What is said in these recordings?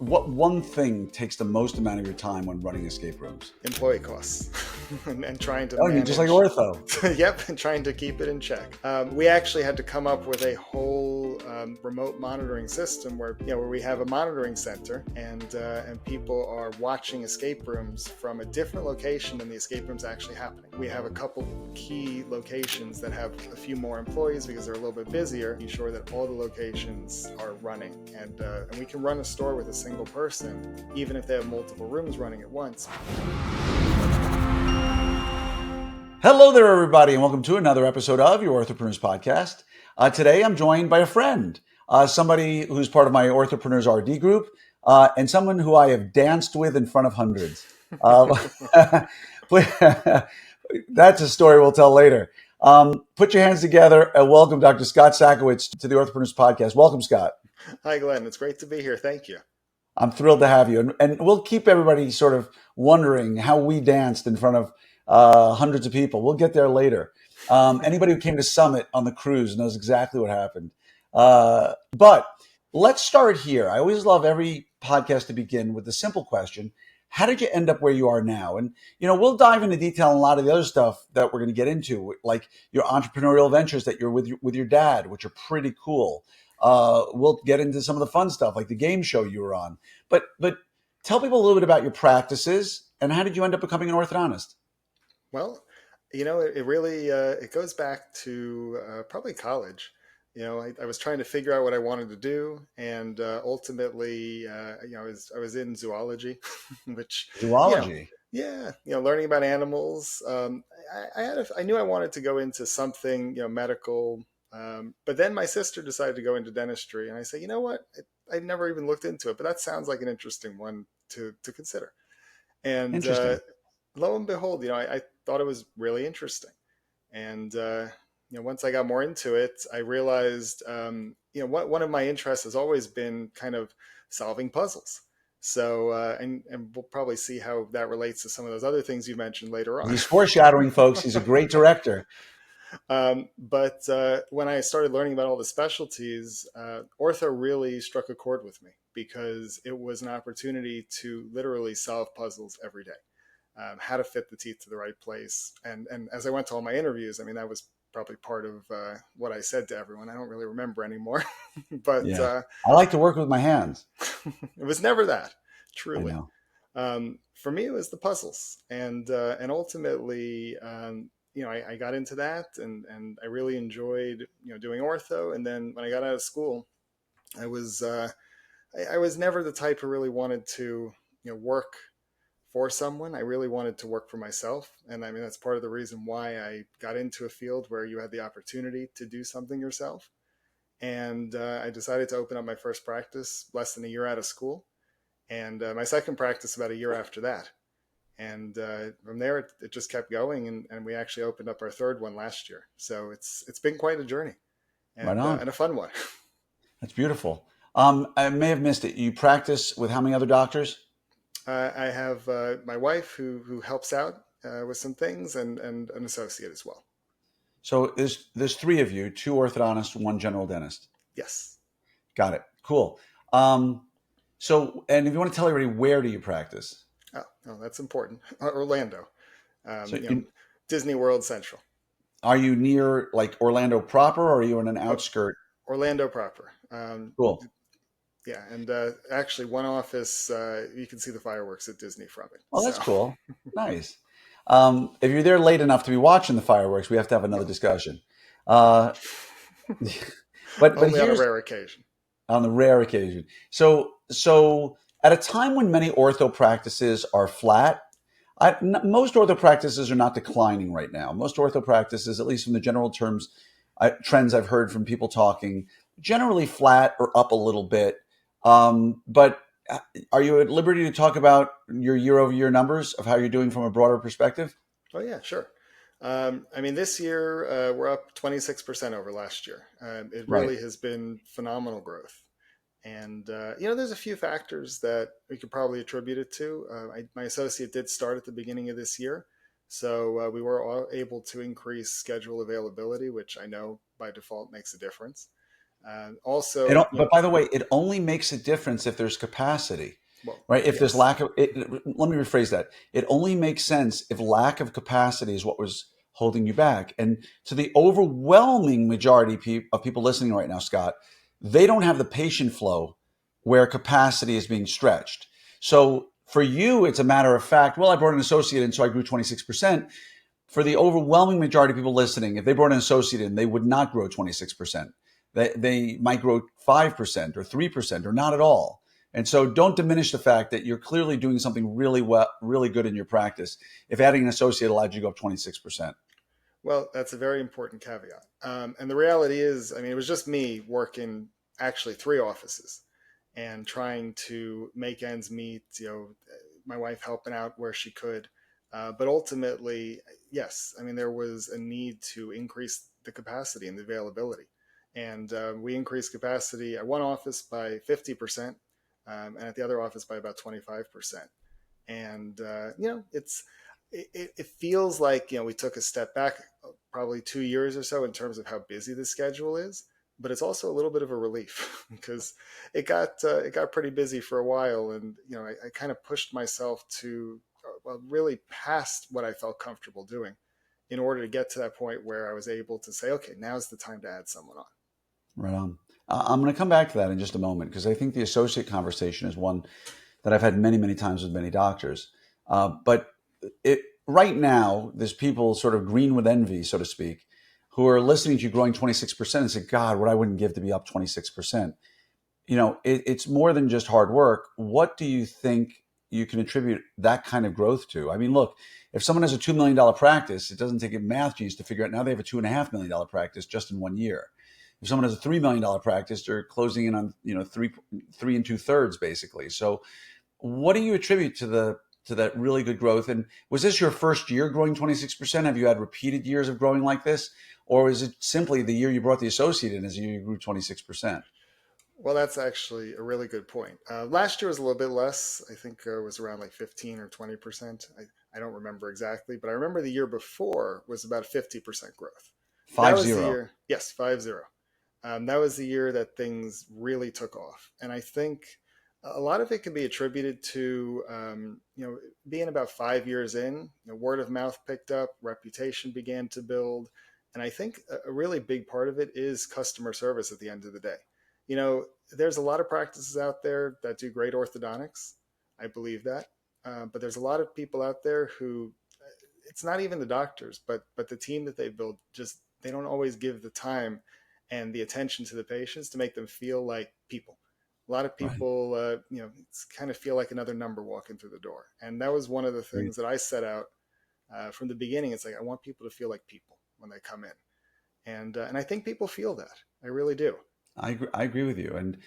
what one thing takes the most amount of your time when running escape rooms? Employee costs and trying to Oh, you mean manage. just like ortho? Yep, and trying to keep it in check. We actually had to come up with a whole remote monitoring system where we have a monitoring center and people are watching escape rooms from a different location than the escape room's actually happening. We have a couple key locations that have a few more employees because they're a little bit busier, ensure that all the locations are running, and we can run a store with a single person, even if they have multiple rooms running at once. Hello there, everybody, and welcome to another episode of your Orthopreneurs podcast. Today, I'm joined by a friend, somebody who's part of my Orthopreneurs RD group, and someone who I have danced with in front of hundreds. That's a story we'll tell later. Put your hands together and welcome Dr. Scott Sakowitz to the Orthopreneurs podcast. Welcome, Scott. Hi, Glenn. It's great to be here. Thank you. I'm thrilled to have you. And we'll keep everybody sort of wondering how we danced in front of hundreds of people. We'll get there later. Anybody who came to Summit on the cruise knows exactly what happened. But let's start here. I always love every podcast to begin with the simple question: how did you end up where you are now? And, we'll dive into detail on a lot of the other stuff that we're going to get into, like your entrepreneurial ventures that you're with your dad, which are pretty cool. We'll get into some of the fun stuff, like the game show you were on. But tell people a little bit about your practices and how did you end up becoming an orthodontist? Well, it really it goes back to probably college. I was trying to figure out what I wanted to do, and ultimately, I was in zoology, which Zoology. Learning about animals. I knew I wanted to go into something medical. But then my sister decided to go into dentistry, and I said, you know what? I've never even looked into it, but that sounds like an interesting one to consider. And Interesting. lo and behold, I thought it was really interesting. And once I got more into it, I realized, one of my interests has always been kind of solving puzzles. So, and we'll probably see how that relates to some of those other things you mentioned later on. He's foreshadowing, folks. He's a great director. But when I started learning about all the specialties, ortho really struck a chord with me because it was an opportunity to literally solve puzzles every day. How to fit the teeth to the right place. And as I went to all my interviews, that was probably part of what I said to everyone. I don't really remember anymore, but I like to work with my hands. It was never that, truly. I know. For me, it was the puzzles, and ultimately, I got into that, and I really enjoyed doing ortho. And then when I got out of school, I was never the type who really wanted to work for someone. I really wanted to work for myself, and that's part of the reason why I got into a field where you had the opportunity to do something yourself. And I decided to open up my first practice less than a year out of school, and my second practice about a year after that. And from there, it just kept going, and we actually opened up our third one last year. So it's been quite a journey, and, Right on. And a fun one. That's beautiful. I may have missed it. You practice with how many other doctors? I have my wife who helps out with some things, and an associate as well. So there's three of you, two orthodontists, one general dentist. Yes. Got it. Cool. So, and if you want to tell everybody, where do you practice? Oh, that's important. Orlando, So Disney World Central. Are you near like Orlando proper, or are you in an outskirt? Orlando proper. Cool. Yeah, and actually, one office you can see the fireworks at Disney from it. Oh, that's cool. Nice. If you're there late enough to be watching the fireworks, we have to have another discussion. But only on a rare occasion. On the rare occasion. So at a time when many ortho practices are flat, most ortho practices are not declining right now. Most ortho practices, at least in the general terms, trends I've heard from people talking, generally flat or up a little bit. But are you at liberty to talk about your year-over-year numbers of how you're doing from a broader perspective? Oh, yeah, sure. This year we're up 26% over last year. It really has been phenomenal growth. And, there's a few factors that we could probably attribute it to. My associate did start at the beginning of this year. So we were all able to increase schedule availability, which I know by default makes a difference. Also, But by the way, it only makes a difference if there's capacity, well, right? If there's yes. lack of it, let me rephrase that. It only makes sense if lack of capacity is what was holding you back. And to the overwhelming majority of people listening right now, Scott, they don't have the patient flow where capacity is being stretched. So for you, it's a matter of fact, well, I brought an associate in, so I grew 26%. For the overwhelming majority of people listening, if they brought an associate in, they would not grow 26%. They might grow 5% or 3% or not at all. And so don't diminish the fact that you're clearly doing something really well, really good in your practice. If adding an associate allowed you to go up 26%. Well, that's a very important caveat. And the reality is, I mean, it was just me working actually three offices and trying to make ends meet, my wife helping out where she could. But ultimately, yes, I mean, there was a need to increase the capacity and the availability. And we increased capacity at one office by 50%, and at the other office by about 25%. And, it feels like, we took a step back probably 2 years or so in terms of how busy the schedule is, but it's also a little bit of a relief because it got pretty busy for a while, and I kind of pushed myself to well, really past what I felt comfortable doing in order to get to that point where I was able to say, okay, now's the time to add someone on. Right on. I'm going to come back to that in just a moment because I think the associate conversation is one that I've had many, many times with many doctors. But right now, there's people sort of green with envy, so to speak, who are listening to you growing 26% and say, God, what I wouldn't give to be up 26%. It's more than just hard work. What do you think you can attribute that kind of growth to? I mean, look, if someone has a $2 million practice, it doesn't take a math genius to figure out now they have a $2.5 million practice just in 1 year. If someone has a $3 million practice, they're closing in on, three and 2/3 basically. So what do you attribute to that really good growth? And was this your first year growing 26%? Have you had repeated years of growing like this? Or is it simply the year you brought the associate in as the year you grew 26%? Well, that's actually a really good point. Last year was a little bit less. I think it was around like 15 or 20%. I don't remember exactly, but I remember the year before was about 50% growth. That Five was the zero. year, yes, 5-0. That was the year that things really took off. And I think a lot of it can be attributed to, being about 5 years in, word of mouth picked up, reputation began to build. And I think a really big part of it is customer service at the end of the day. There's a lot of practices out there that do great orthodontics. I believe that. But there's a lot of people out there who, it's not even the doctors, but the team that they build, just they don't always give the time and the attention to the patients to make them feel like people. A lot of Right. people, it's kind of feel like another number walking through the door. And that was one of the Great. things that I set out from the beginning. It's like I want people to feel like people when they come in, and I think people feel that. I really do. I agree with you. And,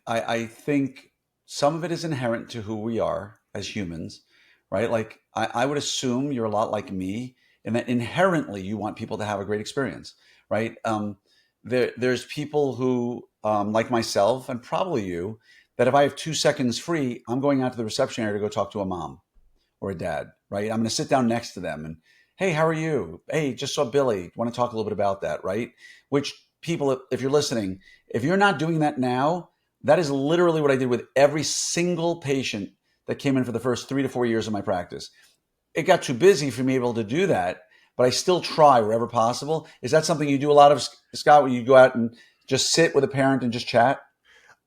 I think some of it is inherent to who we are as humans, right? Like, I would assume you're a lot like me in that inherently you want people to have a great experience, right? There's people who, like myself and probably you, that if I have 2 seconds free, I'm going out to the reception area to go talk to a mom or a dad, right? I'm going to sit down next to them and, hey, how are you? Hey, just saw Billy. Want to talk a little bit about that, right? Which people, if you're listening, if you're not doing that now, that is literally what I did with every single patient that came in for the first 3 to 4 years of my practice. It got too busy for me able to do that, but I still try wherever possible. Is that something you do a lot of, Scott, where you go out and just sit with a parent and just chat?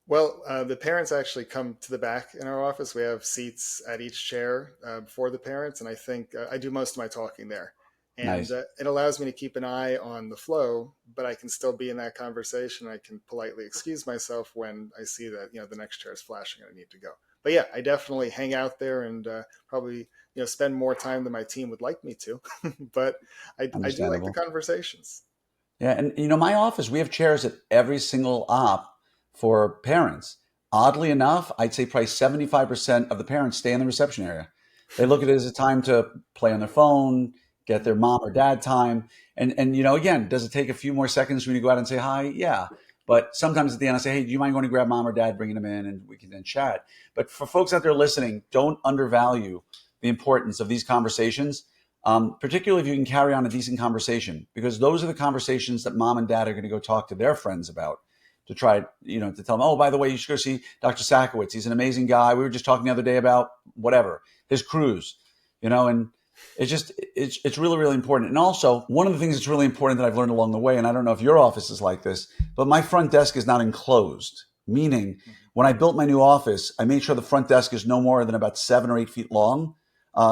Well, the parents actually come to the back in our office. We have seats at each chair for the parents, and I think I do most of my talking there. And Nice. it allows me to keep an eye on the flow, but I can still be in that conversation. I can politely excuse myself when I see that the next chair is flashing and I need to go. But yeah, I definitely hang out there and probably spend more time than my team would like me to. But I do like the Understandable. conversations. Yeah, and my office, we have chairs at every single op for parents. Oddly enough, I'd say probably 75% of the parents stay in the reception area. They look at it as a time to play on their phone, get their mom or dad time. And again, does it take a few more seconds when you go out and say hi? Yeah. But sometimes at the end I say, hey, do you mind going to grab mom or dad, bringing them in, and we can then chat. But for folks out there listening, don't undervalue the importance of these conversations, particularly if you can carry on a decent conversation, because those are the conversations that mom and dad are going to go talk to their friends about. to try, to tell them, oh, by the way, you should go see Dr. Sakowitz. He's an amazing guy. We were just talking the other day about whatever, his cruise, and it's really, really important. And also, one of the things that's really important that I've learned along the way, and I don't know if your office is like this, but my front desk is not enclosed, meaning when I built my new office, I made sure the front desk is no more than about 7 or 8 feet long,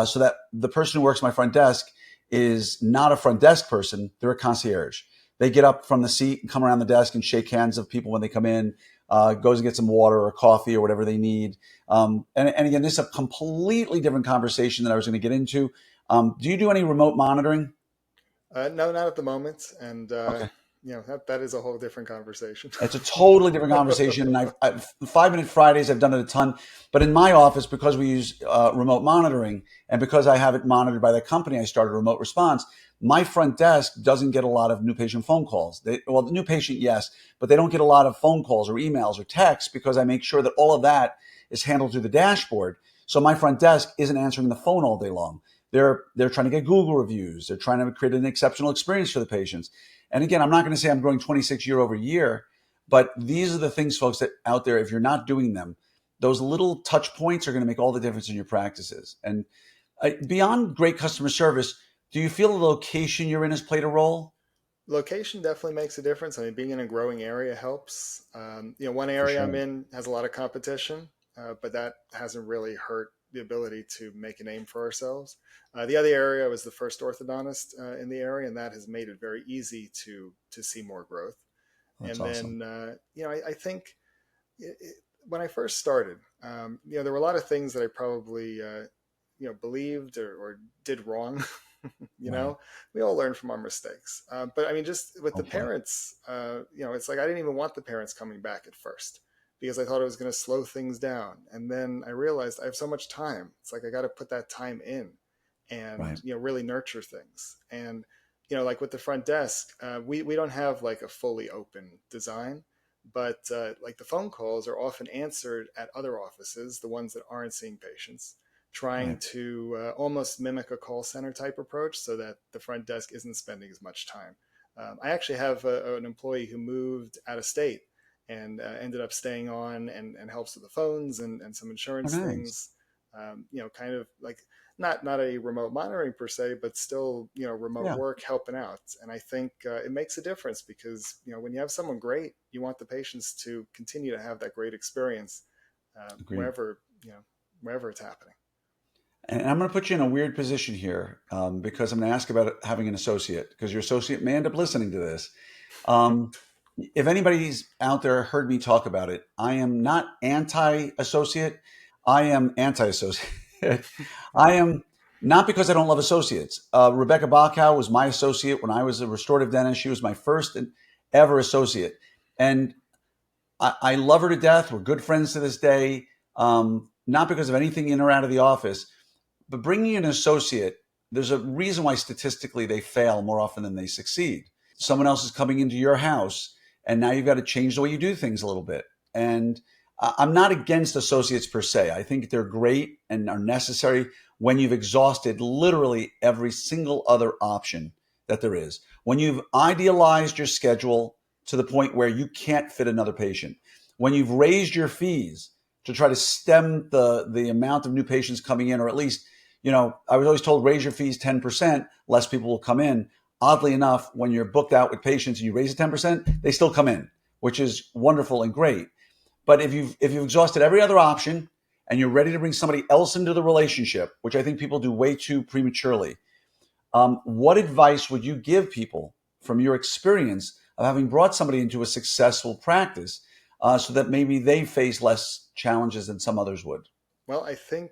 so that the person who works my front desk is not a front desk person. They're a concierge. They get up from the seat and come around the desk and shake hands of people when they come in, goes and gets some water or coffee or whatever they need. And again, this is a completely different conversation that I was going to get into. Do you do any remote monitoring? No, not at the moment. And, Okay. that is a whole different conversation. It's a totally different conversation. And I've 5 Minute Fridays, I've done it a ton. But in my office, because we use remote monitoring and because I have it monitored by that company, I started remote response. My front desk doesn't get a lot of new patient phone calls. The new patient, yes, but they don't get a lot of phone calls or emails or texts because I make sure that all of that is handled through the dashboard. So my front desk isn't answering the phone all day long. They're trying to get Google reviews. They're trying to create an exceptional experience for the patients. And again, I'm not going to say I'm growing 26 year over year, but these are the things, folks, that out there, if you're not doing them, those little touch points are going to make all the difference in your practices. And beyond great customer service, do you feel the location you're in has played a role? Location definitely makes a difference. I mean, being in a growing area helps. One For area I'm sure. in has a lot of competition, but that hasn't really hurt the ability to make a name for ourselves. The other area was the first orthodontist in the area, and that has made it very easy to see more growth. That's And awesome. then, I think when I first started, there were a lot of things that I probably, believed or did wrong. you Right. know, we all learn from our mistakes. But I mean, just with the Hopefully. parents, it's like I didn't even want the parents coming back at first because I thought it was going to slow things down. And then I realized I have so much time. It's like I got to put that time in and, Right. really nurture things. And, like with the front desk, we don't have like a fully open design, but like the phone calls are often answered at other offices, the ones that aren't seeing patients, trying Right. to almost mimic a call center type approach so that the front desk isn't spending as much time. I actually have an employee who moved out of state and ended up staying on and helps with the phones and some Oh, insurance nice. things. Kind of like not a remote monitoring per se, but still remote Yeah. work helping out. And I think it makes a difference because when you have someone great, you want the patients to continue to have that great experience Agreed. wherever it's happening. And I'm going to put you in a weird position here because I'm going to ask about having an associate because your associate may end up listening to this. Um, if anybody's out there heard me talk about it, I am not anti-associate. I am anti-associate. I am not because I don't love associates. Rebecca Bacow was my associate when I was a restorative dentist. She was my first and ever associate. And I love her to death. We're good friends to this day. Not because of anything in or out of the office, but bringing in an associate, there's a reason why statistically they fail more often than they succeed. Someone else is coming into your house, and now you've got to change the way you do things a little bit. And I'm not against associates per se. I think they're great and are necessary when you've exhausted literally every single other option that there is. When you've idealized your schedule to the point where you can't fit another patient, when you've raised your fees to try to stem the amount of new patients coming in, or at least, I was always told raise your fees 10%, less people will come in. Oddly enough, when you're booked out with patients and you raise it 10%, they still come in, which is wonderful and great. But if you've exhausted every other option and you're ready to bring somebody else into the relationship, which I think people do way too prematurely, what advice would you give people from your experience of having brought somebody into a successful practice so that maybe they face less challenges than some others would? Well, I think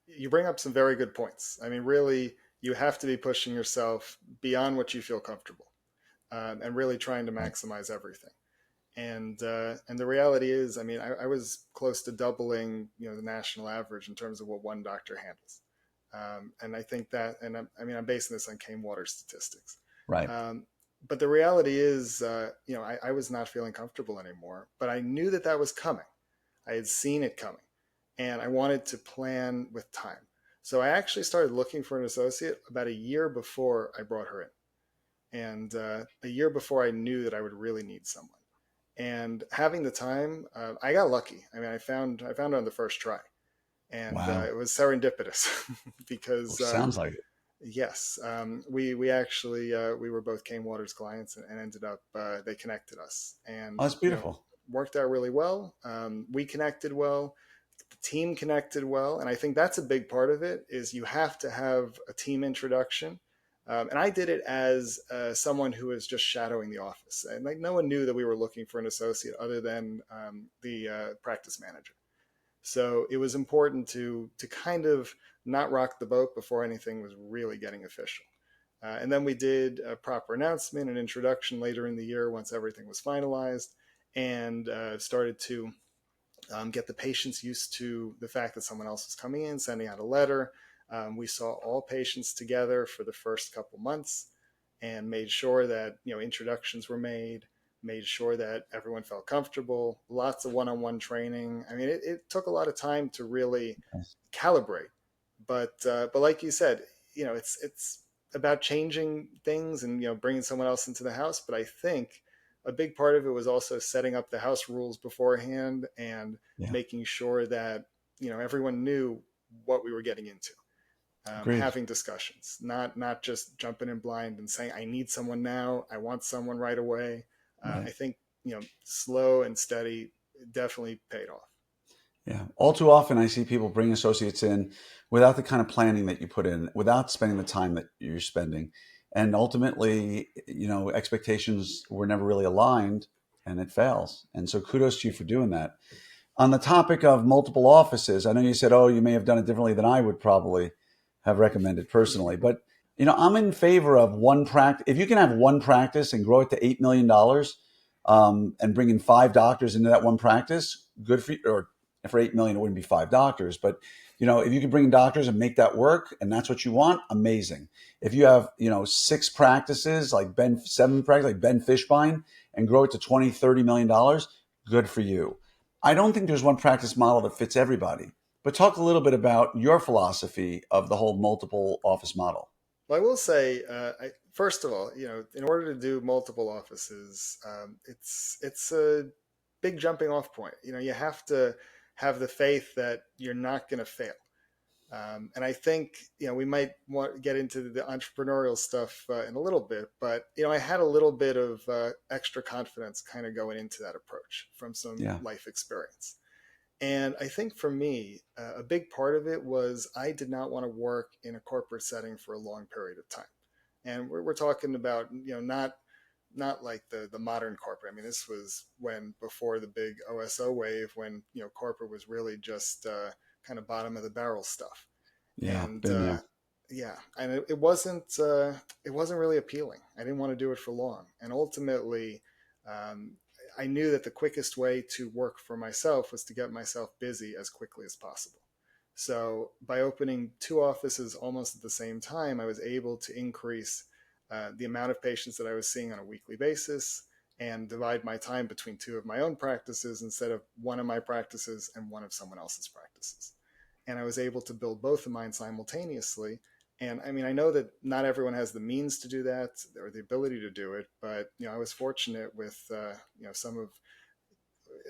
you bring up some very good points. I mean, really, you have to be pushing yourself beyond what you feel comfortable, and really trying to Right. maximize everything. And the reality is, I mean, I was close to doubling, the national average in terms of what one doctor handles. And I think that, and I'm basing this on Kane Water statistics. Right. Um, but the reality is, I was not feeling comfortable anymore. But I knew that that was coming. I had seen it coming, and I wanted to plan with time. So I actually started looking for an associate about a year before I brought her in, and a year before I knew that I would really need someone. And having the time, I got lucky. I mean, I found it on the first try, and Wow. it was serendipitous Oh, because sounds like it. yes, we actually we were both Kane Waters clients, and ended up they connected us, Oh, and that's beautiful. worked out really well. We connected well, the team connected well, and I think that's a big part of it. Is you have to have a team introduction. And I did it as someone who was just shadowing the office, and like no one knew that we were looking for an associate other than the practice manager. So it was important to kind of not rock the boat before anything was really getting official. And then we did a proper announcement and introduction later in the year once everything was finalized, and started to get the patients used to the fact that someone else was coming in, sending out a letter. We saw all patients together for the first couple months, and made sure that introductions were made sure that everyone felt comfortable. Lots of one-on-one training. I mean, it took a lot of time to really Yes. calibrate, but like you said, it's about changing things and bringing someone else into the house. But I think a big part of it was also setting up the house rules beforehand and Yeah. making sure that everyone knew what we were getting into. Agreed. Having discussions, not just jumping in blind and saying I need someone now, I want someone right away. I Right. think slow and steady definitely paid off. Yeah. All too often, I see people bring associates in without the kind of planning that you put in, without spending the time that you're spending. And ultimately, expectations were never really aligned and it fails. And so kudos to you for doing that. On the topic of multiple offices, I know you said, oh, you may have done it differently than I would probably have recommended personally. But, I'm in favor of one practice. If you can have one practice and grow it to $8 million, and bring in five doctors into that one practice, good for you. Or for 8 million, it wouldn't be five doctors. But, if you can bring in doctors and make that work and that's what you want, amazing. If you have, six practices like seven practices like Ben Fishbein and grow it to 20, $30 million, good for you. I don't think there's one practice model that fits everybody. But talk a little bit about your philosophy of the whole multiple office model. Well, I will say, first of all, in order to do multiple offices, it's a big jumping off point. You have to have the faith that you're not going to fail. And I think we might want to get into the entrepreneurial stuff in a little bit, but I had a little bit of extra confidence kind of going into that approach from some Yeah. life experience. And I think for me, a big part of it was I did not want to work in a corporate setting for a long period of time. And we're talking about not like the modern corporate. I mean, this was when before the big OSO wave, when corporate was really just kind of bottom of the barrel stuff. Yeah. And Been there. yeah, and it wasn't really appealing. I didn't want to do it for long, and ultimately, um, I knew that the quickest way to work for myself was to get myself busy as quickly as possible. So by opening two offices almost at the same time, I was able to increase the amount of patients that I was seeing on a weekly basis and divide my time between two of my own practices instead of one of my practices and one of someone else's practices. And I was able to build both of mine simultaneously. And I mean, I know that not everyone has the means to do that or the ability to do it, but I was fortunate with some of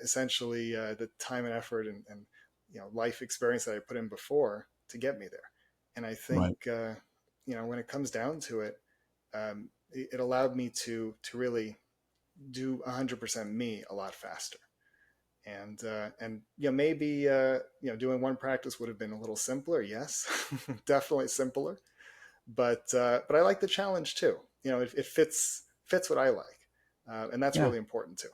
essentially the time and effort and life experience that I put in before to get me there. And I think Right. when it comes down to it, it allowed me to really do 100% me a lot faster. And maybe doing one practice would have been a little simpler. Yes, definitely simpler. But I like the challenge too. It fits what I like, and that's Yeah. really important too.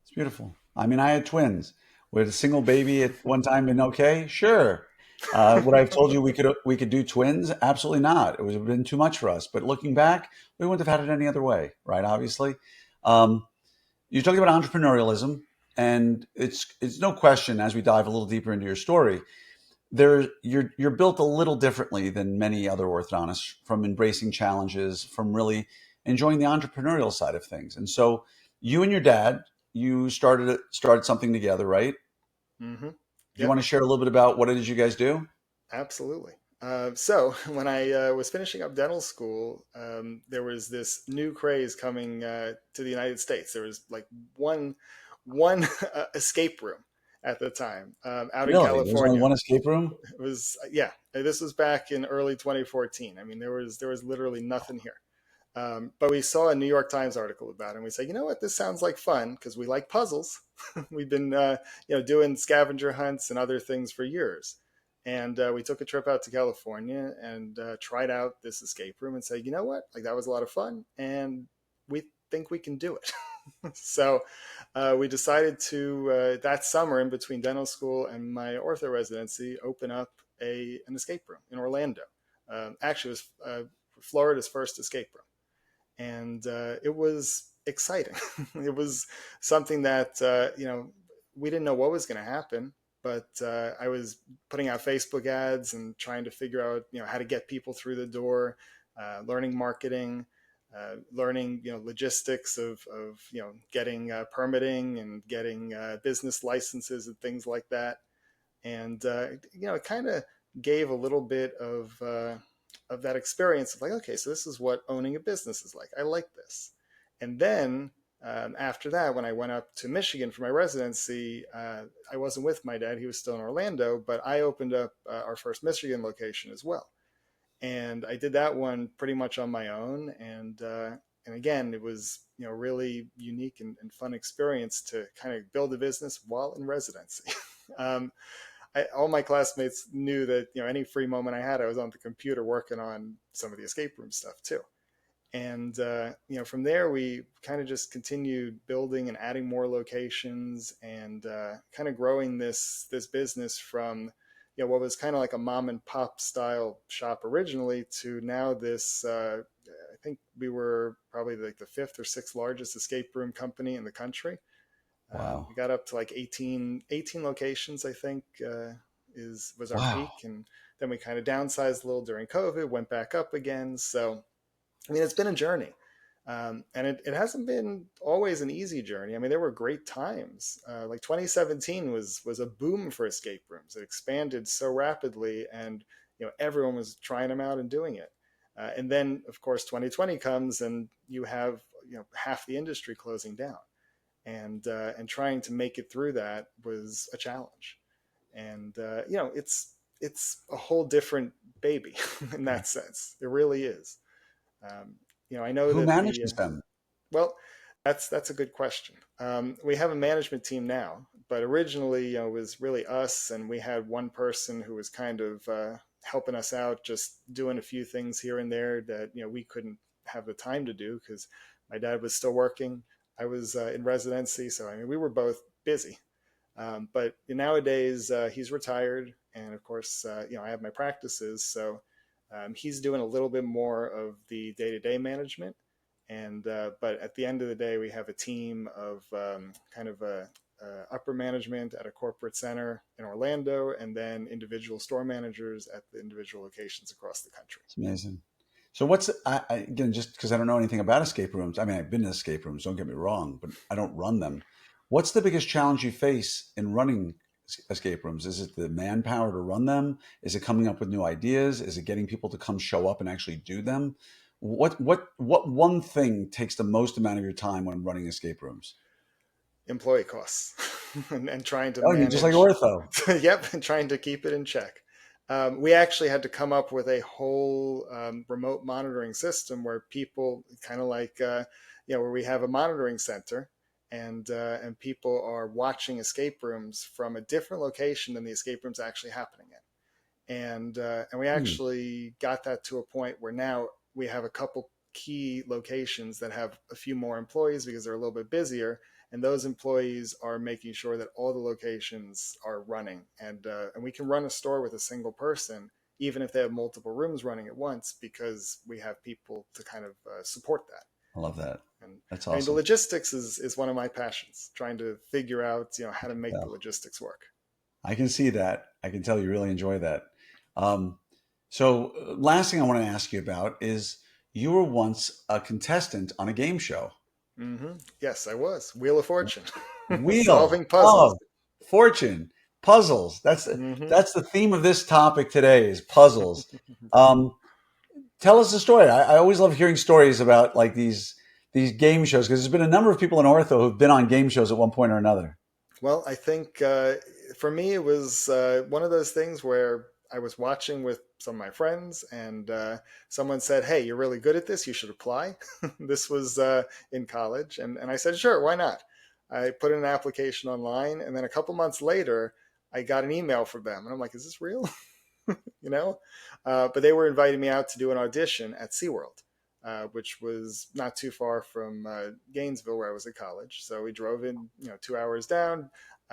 It's beautiful. I mean, I had twins. Would a single baby at one time been okay? Sure. Would I have told you we could do twins? Absolutely not. It would have been too much for us. But looking back, we wouldn't have had it any other way, right? Obviously, um, you're talking about entrepreneurialism, and it's no question as we dive a little deeper into your story, you're built a little differently than many other orthodontists from embracing challenges, from really enjoying the entrepreneurial side of things. And so, you and your dad, you started something together, right? Mm-hmm. Do you Yep, want to share a little bit about what it is you guys do? absolutely. So when I was finishing up dental school, there was this new craze coming to the United States. There was like one escape room at the time out in Really? There was only California. one escape room? It was yeah. This was back in early 2014. I mean, there was literally nothing here. But we saw a New York Times article about it, and we said, you know what, this sounds like fun because we like puzzles. We've been, doing scavenger hunts and other things for years. And we took a trip out to California and tried out this escape room and said, you know what, like that was a lot of fun, and we think we can do it. So we decided to that summer in between dental school and my ortho residency open up a an escape room in Orlando. Actually, it was Florida's first escape room, and it was exciting. It was something that we didn't know what was going to happen, but I was putting out Facebook ads and trying to figure out how to get people through the door, learning marketing, learning logistics of getting permitting and getting business licenses and things like that, and it kind of gave a little bit of that experience of like, okay, so this is what owning a business is like. I like this. And then after that, when I went up to Michigan for my residency, I wasn't with my dad; he was still in Orlando. But I opened up our first Michigan location as well, and I did that one pretty much on my own. And again, it was really unique and fun experience to kind of build a business while in residency. um, all my classmates knew that any free moment I had, I was on the computer working on some of the escape room stuff too. And from there, we kind of just continued building and adding more locations and kind of growing this business from what was kind of like a mom and pop style shop originally to now this. I think we were probably like the fifth or sixth largest escape room company in the country. We Wow. got up to like 18 locations, I think, was our Wow. peak, and then we kind of downsized a little during COVID, went back up again. So, I mean, it's been a journey, and it hasn't been always an easy journey. I mean, there were great times. Like 2017 was a boom for escape rooms. It expanded so rapidly, and everyone was trying them out and doing it. And then, of course, 2020 comes, and you have half the industry closing down, and trying to make it through that was a challenge. And it's a whole different baby in that sense. It really is. Um, I know Who that the manages them? well, that's a good question. We have a management team now, but originally, it was really us, and we had one person who was kind of helping us out, just doing a few things here and there that we couldn't have the time to do because my dad was still working. I was in residency, so I mean, we were both busy. But nowadays, he's retired, and of course, I have my practices, so he's doing a little bit more of the day-to-day management. And but at the end of the day, we have a team of kind of upper management at a corporate center in Orlando, and then individual store managers at the individual locations across the country. It's amazing. So what's again, just because I don't know anything about escape rooms. I mean, I've been in escape rooms. Don't get me wrong, but I don't run them. What's the biggest challenge you face in running escape rooms? Is it the manpower to run them? Is it coming up with new ideas? Is it getting people to come show up and actually do them? What one thing takes the most amount of your time when running escape rooms? Employee costs and trying to Oh, you just like manage. ortho. Yep, and trying to keep it in check. We actually had to come up with a whole remote monitoring system where people kind of like where we have a monitoring center, and people are watching escape rooms from a different location than the escape room's actually happening in. And we Hmm. actually got that to a point where now we have a couple key locations that have a few more employees because they're a little bit busier, and those employees are making sure that all the locations are running, and we can run a store with a single person even if they have multiple rooms running at once because we have people to kind of support that. I love that. And That's I mean, the awesome. logistics is one of my passions, trying to figure out how to make Yeah, the logistics work. I can see that. I can tell you really enjoy that. Um, last thing I want to ask you about is you were once a contestant on a game show. Yes, I was Wheel of Fortune, Wheel solving puzzles. of Fortune. Puzzles. Hmm. That's the theme of this topic today is puzzles. Um, Tell us a story. I always love hearing stories about like these game shows because there's been a number of people in ortho who've been on game shows at one point or another. Well, I think for me, it was one of those things where I was watching with some of my friends, and someone said, "Hey, you're really good at this. You should apply." This was in college, and I said, "Sure, why not?" I put in an application online, and then a couple months later, I got an email from them, and I'm like, "Is this real?" you know. But they were inviting me out to do an audition at SeaWorld, which was not too far from Gainesville, where I was at college. So we drove in, 2 hours down,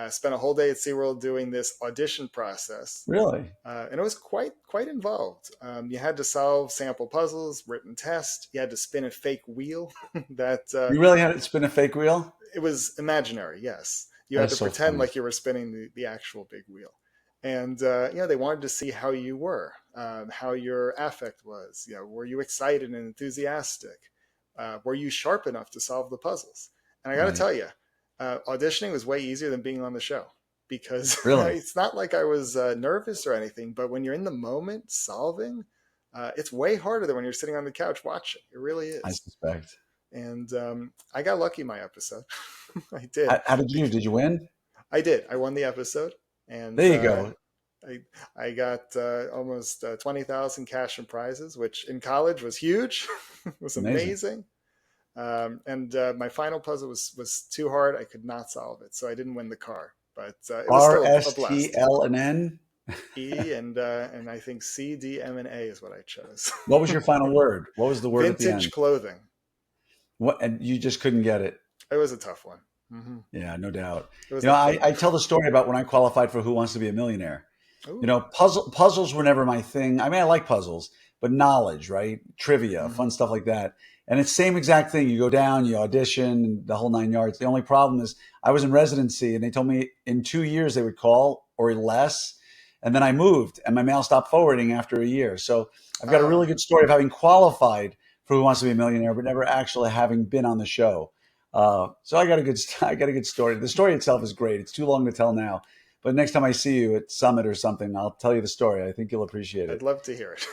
spent a whole day at SeaWorld doing this audition process. Really? And it was quite involved. You had to solve sample puzzles, written test. You had to spin a fake wheel that You really had it spin a fake wheel? it was imaginary. Yes, you had That's to so pretend funny. like you were spinning the actual big wheel, and they wanted to see how you were, how your affect was. Were you excited and enthusiastic? Were you sharp enough to solve the puzzles? And I got to Right. tell you, auditioning was way easier than being on the show because Really? it's not like I was nervous or anything, but when you're in the moment solving, it's way harder than when you're sitting on the couch watching. It really I is. suspect. And I got lucky my episode. I did. How did you do? Did you win? I did. I won the episode, and There you go. I I got almost 20,000 cash and prizes, which in college was huge. It was Amazing. amazing. And my final puzzle was too hard. I could not solve it, so I didn't win the car. But it was R still a S T blast. L and N. E and I think C D M and A is what I chose. What was your final word? What was the word at the Vintage end? clothing. What? And you just couldn't get it. It was a tough one. Hmm. Yeah, no doubt. It was You know, the I clothing. tell the story about when I qualified for Who Wants to Be a Millionaire. You Ooh. know, puzzles were never my thing. I mean, I like puzzles, but knowledge, right? Trivia, Hmm. fun stuff like that. And it's same exact thing. You go down, you audition, the whole 9 yards. The only problem is I was in residency and they told me in 2 years they would call or less. And then I moved and my mail stopped forwarding after a year. So I've got a really Ah, good story of having qualified for Who Wants to Be a Millionaire, but never actually having been on the show. So I got a good, I got a good story. The story itself is great. It's too long to tell now, but next time I see you at Summit or something, I'll tell you the story. I think you'll appreciate I'd it. love to hear it.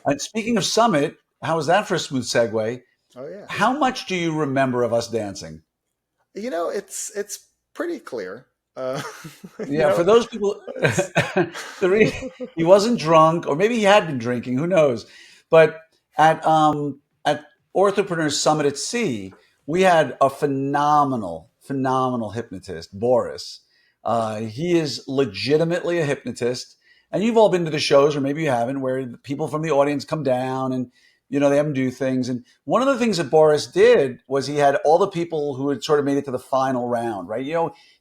And speaking of Summit, how was that for a smooth segue? Oh yeah. How much do you remember of us dancing? It's pretty clear. Uh, you Yeah, for know, those people, it's he wasn't drunk, or maybe he had been drinking. Who knows? But at Orthopreneurs Summit at Sea, we had a phenomenal hypnotist, Boris. He is legitimately a hypnotist, and you've all been to the shows, or maybe you haven't, where the people from the audience come down and they have them do things. And one of the things that Boris did was he had all the people who had sort of made it to the final round, right?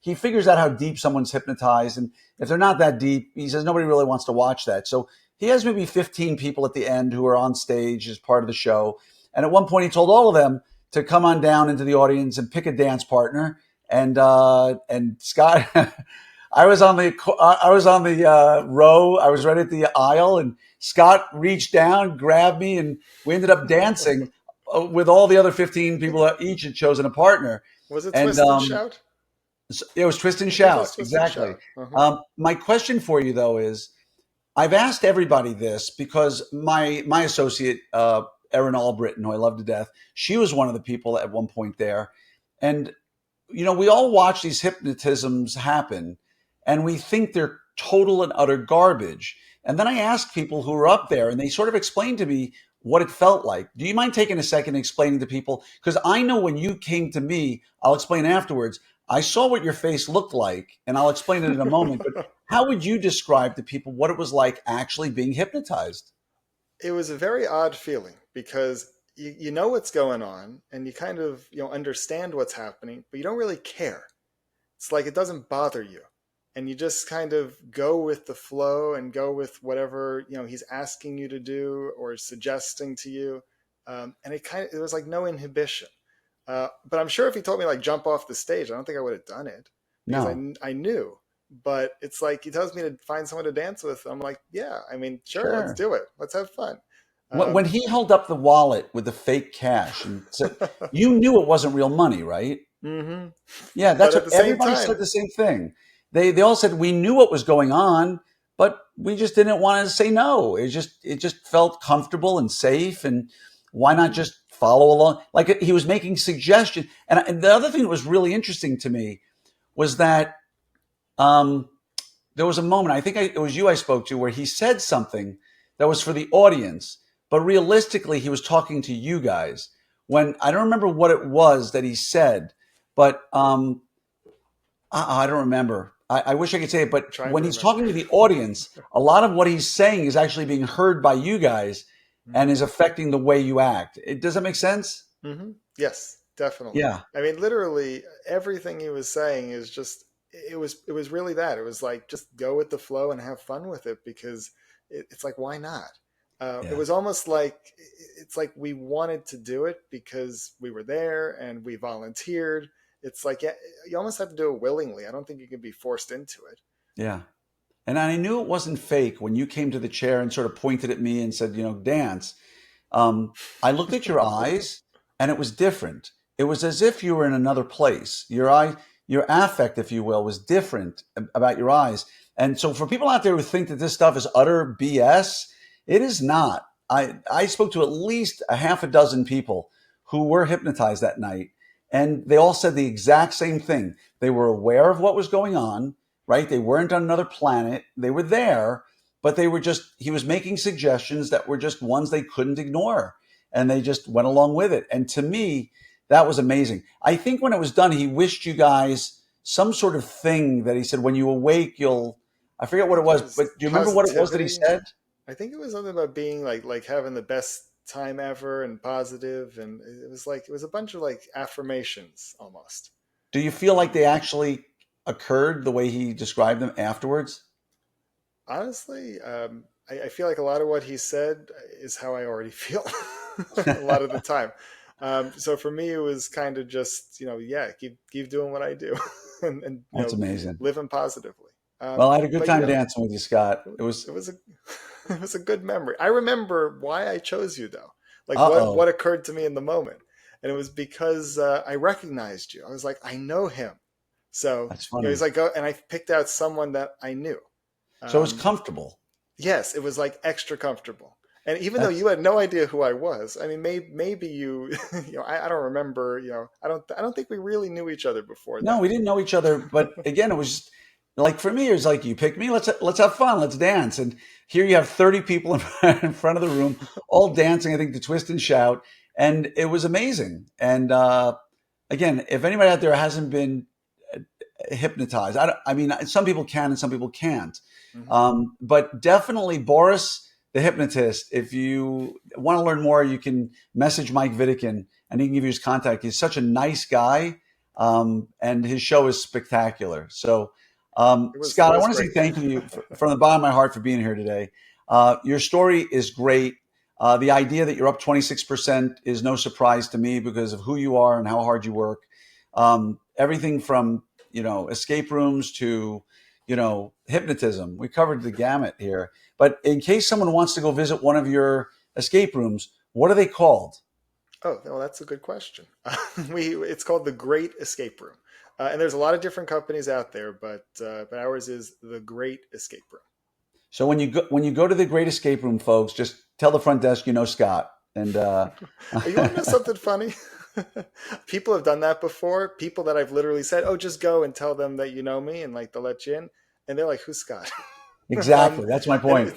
He figures out how deep someone's hypnotized. And if they're not that deep, he says nobody really wants to watch that. So he has maybe 15 people at the end who are on stage as part of the show. And at one point, he told all of them to come on down into the audience and pick a dance partner. And Scott, I was on the row. I was right at the aisle, and Scott reached down, grabbed me, and we ended up dancing with all the other 15 people that each had chosen a partner. was it And twist and shout? it was twist and I think it shout. was twist and Exactly. shout. Uh-huh. My question for you, though, is I've asked everybody this because my associate, Erin Albritton, who I love to death, she was one of the people at one point there. And, we all watch these hypnotisms happen and we think they're total and utter garbage. And then I ask people who are up there and they sort of explain to me what it felt like. Do you mind taking a second and explaining to people? Because I know when you came to me, I'll explain afterwards. I saw what your face looked like and I'll explain it in a moment. But how would you describe to people what it was like actually being hypnotized? It was a very odd feeling because you know what's going on and you kind of understand what's happening, but you don't really care. It's like it doesn't bother you, and you just kind of go with the flow and go with whatever he's asking you to do or suggesting to you, and it was like no inhibition. But I'm sure if he told me like jump off the stage, I don't think I would have done it because No, I knew. But it's like he tells me to find someone to dance with. I'm like, yeah, I mean, sure, let's sure. do it. Let's have fun. When Um, he held up the wallet with the fake cash and said, you knew it wasn't real money, right? hmm. Yeah, But that's at what the same everybody said time, the same thing. they all said we knew what was going on, but we just didn't want to say no. It just felt comfortable and safe, and why not just follow along? Like he was making suggestions, and the other thing that was really interesting to me was that um, there was a moment. I think it was you I spoke to where he said something that was for the audience, but realistically he was talking to you guys. When I don't remember what it was that he said, but I don't remember. I wish I could say it, but Trying when to he's remember. talking to the audience, a lot of what he's saying is actually being heard by you guys and Hmm. is affecting the way you act. Does that make sense? Hmm. Yes, definitely. Yeah, I mean, literally everything he was saying is just it was really that. It was like just go with the flow and have fun with it because it's like why not? It yeah, was almost like it's like we wanted to do it because we were there and we volunteered. It's like yeah, you almost have to do it willingly. I don't think you can be forced into it. yeah. And I knew it wasn't fake when you came to the chair and sort of pointed at me and said, dance. I looked at your eyes and it was different. It was as if you were in another place. Your affect, if you will, was different about your eyes. And so for people out there who think that this stuff is utter BS, it is not. I spoke to at least a half a dozen people who were hypnotized that night, and they all said the exact same thing. They were aware of what was going on, right? They weren't on another planet. They were there, but he was making suggestions that were just ones they couldn't ignore. And they just went along with it. And to me, that was amazing. I think when it was done, he wished you guys some sort of thing that he said, when you awake, I I forget what it think it was, was but do you remember what it was that he positivity. said? I think it was something about being like having the best time ever and positive, and it was like it was a bunch of like affirmations almost. Do you feel like Um, they actually occurred the way he described them afterwards? Honestly, I feel like a lot of what he said is how I already feel a lot of the time. So for me, it was kind of just yeah, keep doing what I do, and That's amazing. living positively. Well, I had a good But time dancing with you, Scott. It it was, was a it was a good memory. I remember why I chose you though. Like what uh-oh, occurred to me in the moment, and it was because I recognized you. I was like, I know him. So that's he's funny. like, oh, and I picked out someone that I knew. So it was Um, comfortable. yes, it was like extra comfortable. And even though That's you had no idea who I was, I mean, maybe you, I don't remember. I don't think we really knew each other before No, then. we didn't know each other, but again, it was just, like for me, it was like you picked me. Let's have fun. Let's dance. And here you have 30 people in front of the room, all dancing. I think to twist and shout, and it was amazing. And again, if anybody out there hasn't been hypnotized, I mean, some people can and some people can't. Hmm. But definitely Boris, the hypnotist. If you want to learn more, you can message Mike Vidikin, and he can give you his contact. He's such a nice guy, and his show is spectacular. So, It Scott, I was want to say great. thank you from the bottom of my heart for being here today. Your story is great. The idea that you're up 26% is no surprise to me because of who you are and how hard you work. Everything from escape rooms to hypnotism. We covered the gamut here. But in case someone wants to go visit one of your escape rooms, what are they called? Oh, well, that's a good question. It's called the Great Escape Room, and there's a lot of different companies out there, but ours is the Great Escape Room. So when you go to the Great Escape Room, folks, just tell the front desk you know Scott. And Oh, you want to know something funny? People have done that before. People that I've literally said, "Oh, just go and tell them that you know me," and like they'll let you in, and they're like, "Who's Scott?" um, exactly, that's my and point.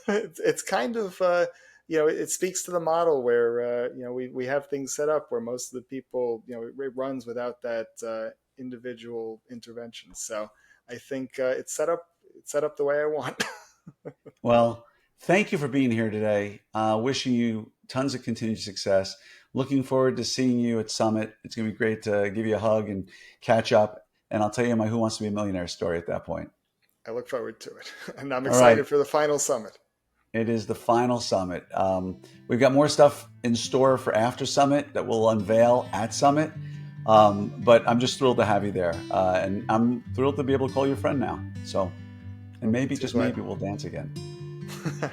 it's kind of it speaks to the model where we have things set up where most of the people it runs without that individual intervention. So I think it's set up the way I want. Well, thank you for being here today. Wishing you tons of continued success. Looking forward to seeing you at Summit. It's going to be great to give you a hug and catch up. And I'll tell you my Who Wants to Be a Millionaire story at that point. I look forward to it, and I'm All right. excited for the final summit. It is the final summit. We've got more stuff in store for after Summit that we'll unveil at Summit. But I'm just thrilled to have you there. And I'm thrilled to be able to call you a friend now. So, and Oh, me maybe, too, just Glenn. maybe, we'll dance again.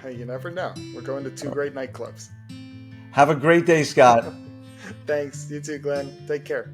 You never know. We're going to two great nightclubs. Have a great day, Scott. Thanks. You too, Glenn. Take care.